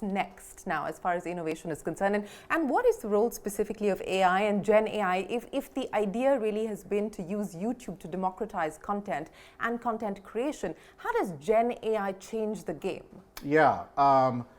what's next now as far as innovation is concerned, and what is the role specifically of AI and Gen AI if the idea really has been to use YouTube to democratize content and content creation? How does Gen AI change the game? Yeah,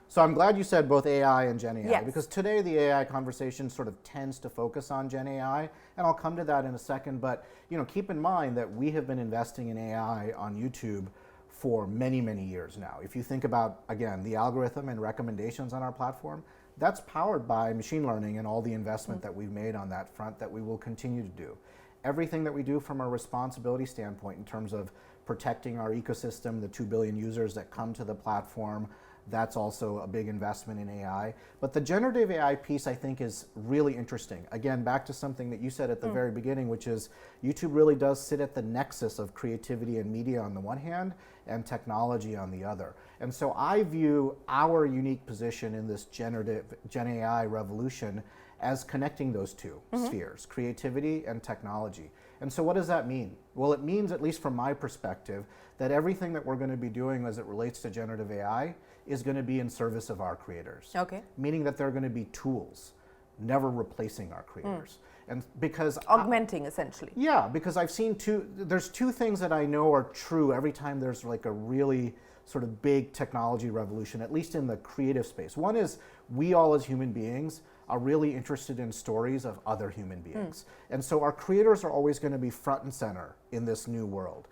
so I'm glad you said both AI and Gen AI, yes, because today the AI conversation sort of tends to focus on Gen AI, and I'll come to that in a second, but keep in mind that we have been investing in AI on YouTube for many, many years now. If you think about, again, the algorithm and recommendations on our platform, that's powered by machine learning and all the investment that we've made on that front that we will continue to do. Everything that we do from a responsibility standpoint in terms of protecting our ecosystem, the 2 billion users that come to the platform, that's also a big investment in AI. But the generative AI piece, I think, is really interesting. Again, back to something that you said at the very beginning, which is YouTube really does sit at the nexus of creativity and media on the one hand, and technology on the other. And so I view our unique position in this generative Gen AI revolution as connecting those two spheres, creativity and technology. And so what does that mean? Well, it means, at least from my perspective, that everything that we're going to be doing as it relates to generative AI is going to be in service of our creators. Okay. Meaning that they're going to be tools, never replacing our creators. And because augmenting, essentially. Yeah, because I've seen there's two things that I know are true every time there's like a really sort of big technology revolution, at least in the creative space. One is we all as human beings are really interested in stories of other human beings. And so our creators are always going to be front and center in this new world.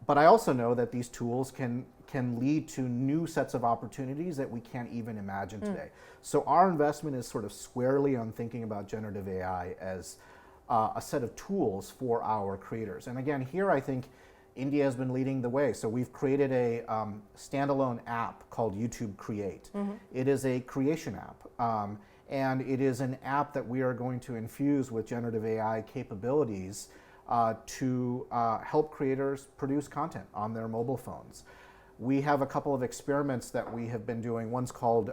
But I also know that these tools can lead to new sets of opportunities that we can't even imagine today. So our investment is sort of squarely on thinking about generative AI as a set of tools for our creators. And again, here I think India has been leading the way. So we've created a standalone app called YouTube Create. It is a creation app. And it is an app that we are going to infuse with generative AI capabilities to help creators produce content on their mobile phones. We have a couple of experiments that we have been doing. One's called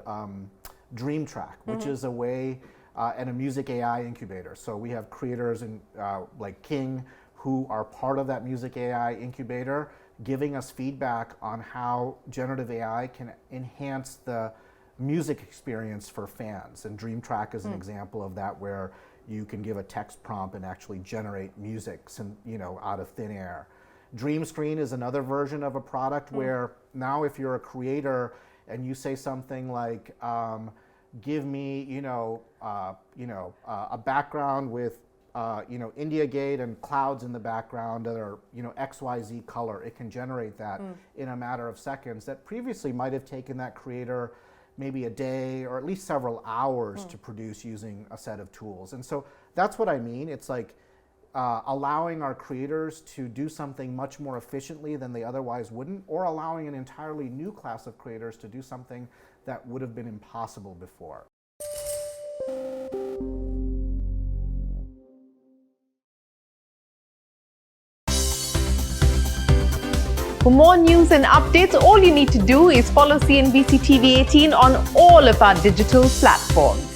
Dream Track, which is a way, and a music AI incubator. So we have creators like King who are part of that music AI incubator, giving us feedback on how generative AI can enhance the music experience for fans. And Dream Track is an example of that, where you can give a text prompt and actually generate music, out of thin air. Dreamscreen is another version of a product where now if you're a creator and you say something like, give me, a background with, India Gate and clouds in the background that are, XYZ color, it can generate that in a matter of seconds that previously might have taken that creator maybe a day or at least several hours to produce using a set of tools. And so that's what I mean. It's like allowing our creators to do something much more efficiently than they otherwise wouldn't, or allowing an entirely new class of creators to do something that would have been impossible before. For more news and updates, all you need to do is follow CNBC TV18 on all of our digital platforms.